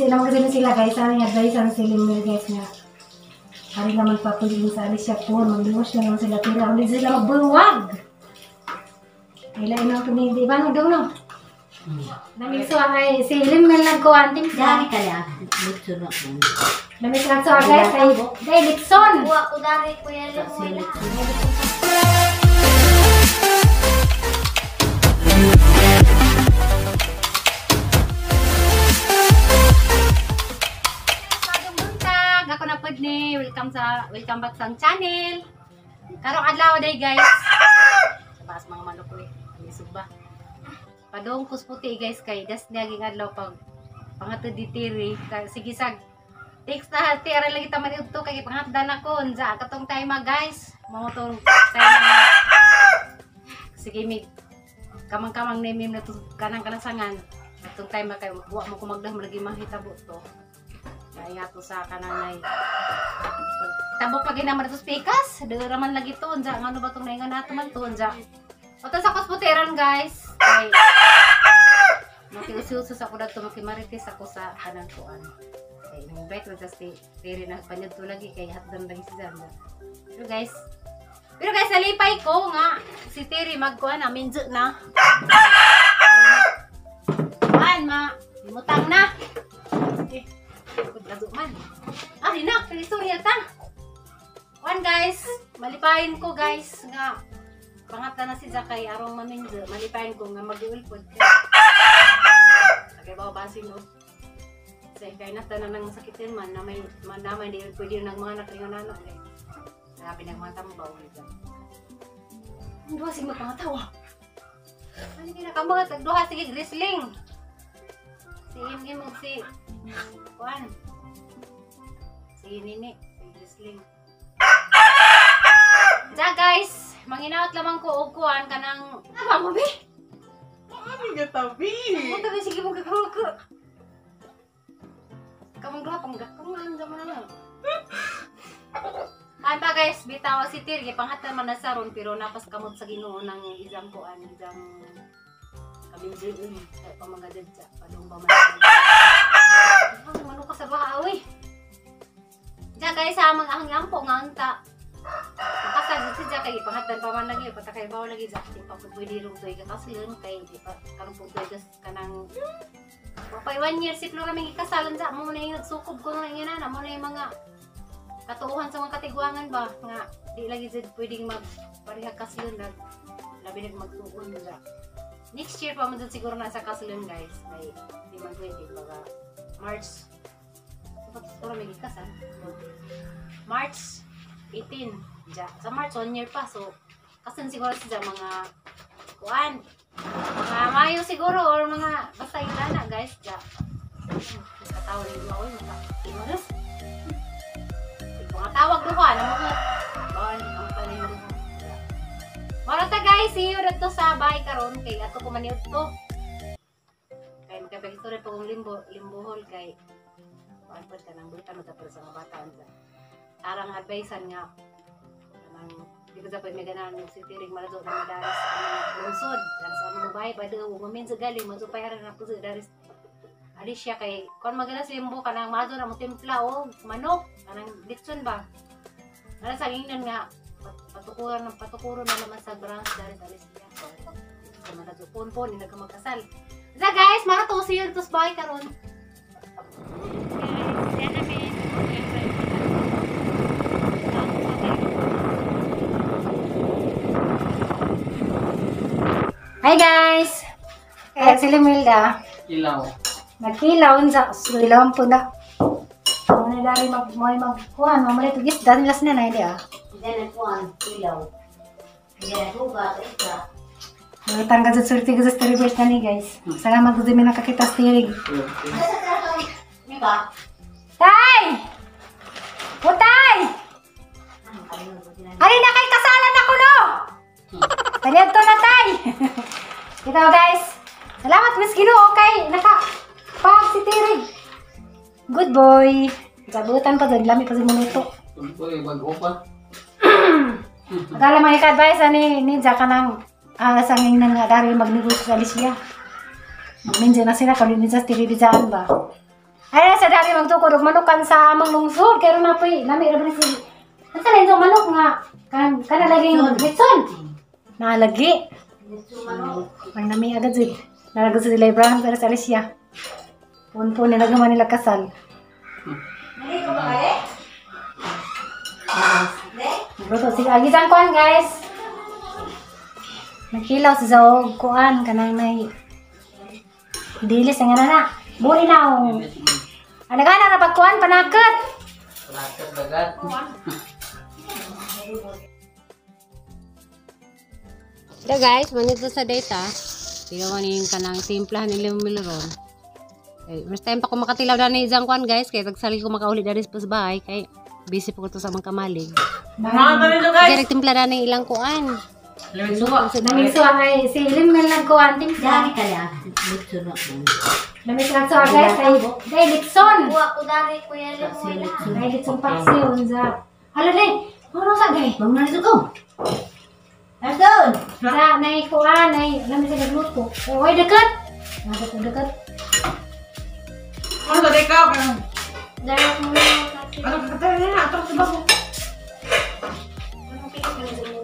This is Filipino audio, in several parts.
Hindi naman kasi sila guys. Ano yung advice ang sila guys nga. Hari naman papulin sa Alicia po. Mag-luwas na naman sila tira. Hindi sila magbuwag. Kailan ina ko ni di ba no daw no. Dami so ay si Limel nagkuan tim Dari kaya Litson ako. dami so guys ay Litson. Buwa ko dari ko yan mo. Magandang buntag. Ako na pod ni welcome back sa channel. Karong adlaw day guys. Sabas mga manok ko isog ba. Padong kusputi guys kay das naging adlaw pag pangatod di tiri sige sag text na tira lagi ta man udto kay pangatdan ako unsa katong time guys mo tong time sige mi kamang-kamang na mim na to kanang sangan katong time kay buwa mo ko magdah lagi mahitabo to kay ato sa kananay tabok pag naman to speakers do raman lagi to unsa ngano ba tong naingan nato man to unsa oto sa kusputiran guys kay makiusus ako dito makimarites ako sa kanang kuan kay invite mo just tiri na panyud to lagi kay hatdan lagi si Zanda pero guys nalipay ko nga si Terry magkuan na minjo na ma limutang na kudlago man dinak istorya ta kuan guys malipayin ko guys nga pangatla na si Zakay arong maminjo malipayin ko nga mag-ulpod kay bawa basing no say kay natanan nang sakitin man na may manamay di pwede nang mga nakringanan kay grabe nang mga tambaw nito duha sing magpangatawa ano kina ka mga tagduha sige wrestling si Im og si kuan si Nini si wrestling ja guys manginaot lamang ko og kuan kanang apa mo bi Ano nga tabi? Punta na sige mong kakaroon kamang duha pang gakamang zaman na lang kain pa guys bitaw si Tir panghatlan man na saron pero napas kamot sa Ginoo ng isang kuan isang kaminjin kay pamagadad sa padung ba man mano ka sa bahaw ja guys amang ang yampo nga anta kasag si kay panghatlan pa man lagi patakay baw lagi sa ting pagpwede rong toy kakasilon kay di pa karong pugay kanang papay 1 year si Flora may ikasalan sa mo na yung nagsukob ko na ingana na mo na yung mga katuuhan sa mga katigwangan ba nga di lagi jud pwedeng magparihag kasilon labi nag magtuon na next year pa man jud siguro na sa kasilon guys kay di man pwede baga March Flora may ikasal March 18 ja sa March 1 year pa so kasan siguro sa mga kuan mga Mayo siguro or mga basta yung lana guys ja katawag ni Maoy mga inos mga tawag duha na mga kuan ang panay mo mara ta guys see you dito sa bahay karon kay ato ko maniud to kay magkapag-istorya pa kong limbohol kay kuan pa kanang butan ta para sa mga bata unsa arang advicean nga kanang di ba dapat may ganahan si Tirig malazo na madaras ang lungsod daras ang mabay bado umamin sa galing mazupayaran na po sa daras Alicia kay kon magalas limbo kanang mazo na mo timpla o manok kanang Litson ba ana sa ingnan nga patukuran na naman sa branch daras Alicia so malazo pon ni nagkamagkasal sa guys mara to see you to bye karon Hi guys! Kaya sila Milda. Ilaw. Nagkilaw sa ilawan po na. Muna dari magkuhan. Mamali ito gis. Dati las na na hindi Diyan ako ang ilaw. Diyan ako ba ito? Tanggal sa surti ko sa storyboard na ni guys. Salamat ko din nakakita sa tirig. Di ba? Tay! Putay! Hari na kay kasalan ako no! Taliad to na tay! Kita guys. Salamat Miss Ginoo kay nakapag si Tirig. Good boy. Sabutan pa dyan. Lami pa si Minuto. Good boy, bago pa. Akala mga ika-advise ni Ninja ka ng sanging na nga dari magnegosyo sa Alicia. Magninja na sila kung Ninja sa Tirig dyan ba. Ay, siya magtukod og manukan sa amang lungsod kay na poy lami ra si. Asa na yung manok nga kana lagi litson. Nalagi. Ang nami agad jud. Nalagos sa Lebron pero sa Alicia. Pun nila gaman nila kasal. Nali ko ba kaya? Luto siya agisan kuan guys. Nagkilaw sa zaog kuan kanang may dilis nga na. Buli na o. Anagana na pagkuan panakot. Panakot agad. Da guys, manito sa data. Tingnan yung kanang timplahan ni Milron. First time pa ko makatilaw na ni Jang Kwan guys, kaya tagsali ko makauli dari sa bahay kay busy po ko to sa mga kamalig. Kaya nagtimpla na ng ilang kuan. Naming suwa ay si Limel nagkuan timpla. Dali kaya. Litso na po. Naming suwa guys ay Litson. Buwa ko dari Kuya Limel. Ay Litson paksiyon sa. Hala day, ano sa day? Bangunan ito ko. Nasaan? Sa nay kuan ay naming sa nagluto. Oy dekat. Dekat. Ano tadi kau kan? Darat mo Ano kata ni nak terus sebab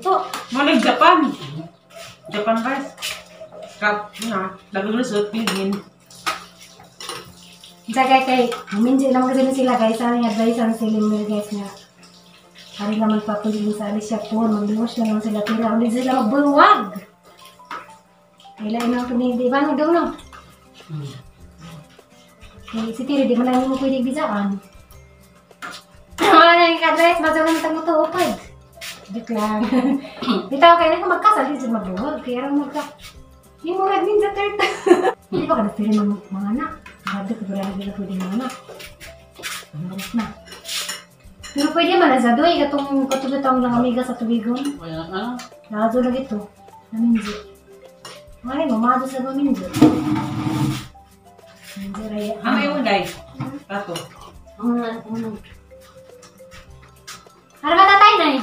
to. mana Japan? Japan guys. Kap, na, lagu lusut pingin. Jaga kay minji naman kasi sila guys, ano yung advice ang Limel guys nga. Hari naman papulin sa Alicia po, mag-divorce na naman sila tira. Hindi sila magbuwag. Kailan na ito ni Diba no daw no? Si Tiri, di man lang mo pwede bisaan. Wala na yung ka-advice, basta lang itang matuupad. Joke lang. Bitaw kayo na kung magkasal, di sila magbuwag. Kaya rin hindi mo rin din sa third. Hindi ba ka na-feel ng mga anak? Grabe ko pala hindi na pwede mga anak. Maris na. Pero pwede man na sa doy, katong katulutang lang amiga sa tubigon. Ano? Nakazo lang ito. Naminjo. Ngayon, mamado sa maminjo. Minjo raya. Ano yung day? Tato. Ano ba tatay na eh?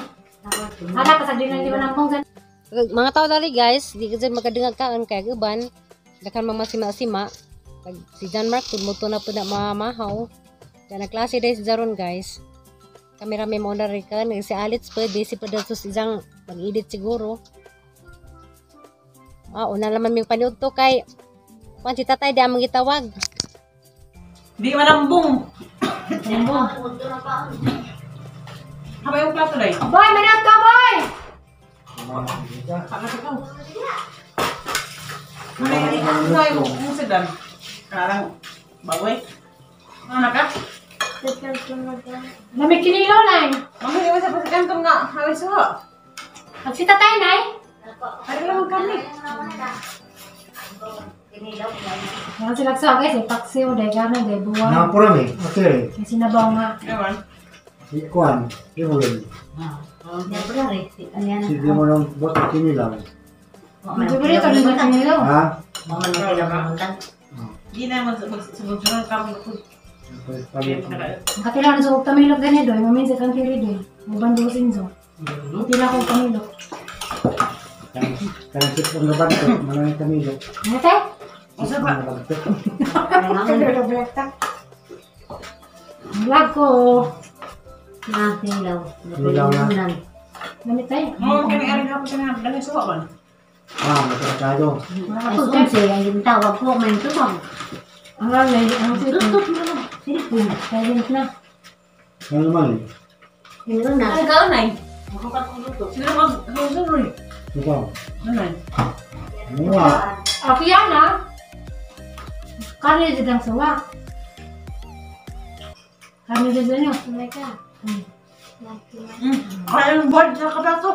Hala, pasagdin lang di ba ng punggan? Mga tao dali guys, di kasi makadungag kaan kay guban. Dakan mamasima-sima. Pag si John Mark tumuto na po na mamahaw. Kaya na klase dahil si Jaron guys. Kami rami mo na rin ka. Si Alex pa, busy pa dito sa isang mag-edit siguro. Una naman may paniod to kay kung si tatay di amang gitawag. Di malambong. Lambong. Apa yung plato day? Boy, manat ka boy! Pakas ikaw. Ano yung sedan? Karang bagoy. Ano ka? Lamig kinilaw na eh. Mami, di ba sa pasikantong nga? Hawis ho. Pag si tatay na eh. Hari lang kami. Kinilaw ko yan. Yan sila sa guys eh. Paksiw, dahil gano'n, dahil buwan. Nakapura mi, okay. May sinabaw nga. Ewan. Kuan, iulin. Siyempre rin. Ano yan? Sige mo nang bakit kinilang. Magbibilit ka rin kinilaw. Ha? Mga nagkilang pumuntan. Di na magsubog-subog kami. Nakatilaw na sa huwag tamilog ganito eh. Maminsa kang kiri doon. Mabandusin so. Tila ko tamilog. Karang sipong nabanto, manangin kami do. Ano tayo? Usa ba? Vlog ko. Kinilaw. Kinilaw na. Gamit tayo. Mo kami ari na po sa dali suwa man. Matrakado. Ay, sunse, ang yung tawag ko, may tubag. Ang lalay, ang sito. Tutok mo lang. Silipin. Silent na. Ano naman eh? Yun na. Ay gaon ay. Sino mag-husuri? Ito. Ano ay? Mga. Ako yan ah. Kani din ang sawa. Kani din nyo. Sumay ka. Kaya yung board sa kaplato.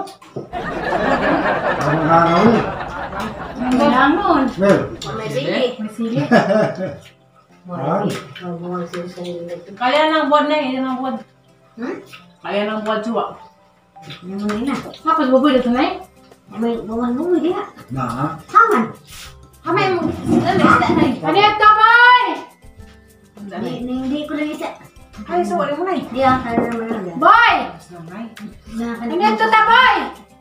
Ano hanaw eh? Ganon. Well. May sige. May sili. Magbuwang siya sa nilagay. Kaya ng board na yun ang board. Hmm? Kaya ng board suwa. Yung mga ina. Tapos bubulo ito na eh. May buwan-buwan dia. Na. Haman. Kami mo. Ano yan ka boy? Hindi ko na isa. Ay, suwa rin mo na eh. Dia, kaya naman lang yan. Boy! Ano Ano yan to ta boy?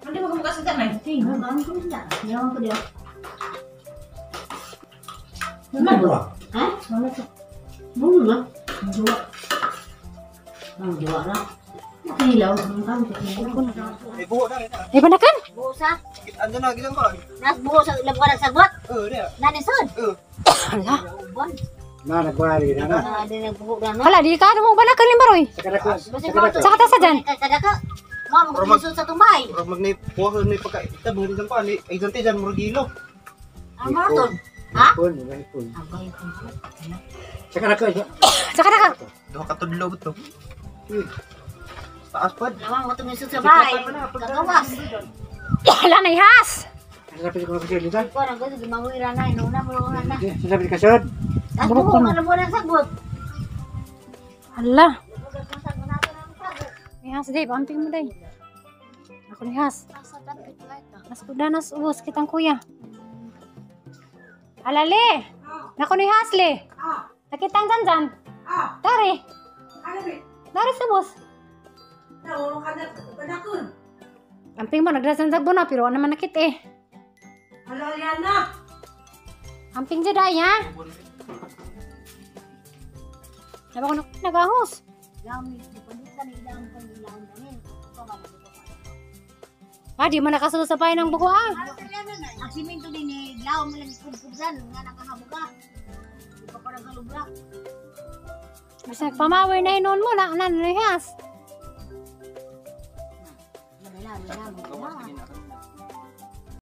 Hindi mo kumukha sa tanay. Ano ko nila? Ewan ko dia. Ano ba? Ha? Ano to? Bunga. Dua. Ang diwa na. Kilaw. Ang kami. May buho na rin. Panakan. Buho sa. Ando na, gisang ko. Nas buho sa labuan ng sagbot. Dia. Nanisod. Hala. Ubon. Na, nagwari na na. Ada nang buho na no. Hala, di ka mo banakan ni Baroy. Saka ta sa dyan. Kada ka. Mom, magsusod sa tumbay. Orang magnay puho ni pagka ita mo gisang ko ni ay ganti jan murgilo. Ang maraton. Ha? Ipon, ipon. Abay ko. Saka na ko. Saka ta ka. Duha ka tudlo to. Taas pad. Namang matumisod sa bahay. Kagawas. Hala na ihas. Sabi ko kasi dito. Ko na gusto gimawira na ino na mo na. Sabi ka sud. Tas buho ka labuan ng sagbot. Hala. Ihas day, pamping mo day. Ako ni has. Nas kuda nas ubos kitang kuya. Alale. Nako ni has le. Nakitang dyan. Dari. Dari sa bus. Amping mo, nagdasan sa buno, pero naman nakit eh. Amping dyan ay, ha? Naba ko nagahos. Di mo nakasusapay ng buko, ah. Ang siminto din eh, lao mo lang kubkusan, nga nakahabuka. Di pa parang kalubra. Mas nagpamawir na hinon mo, na nanihas. Wala.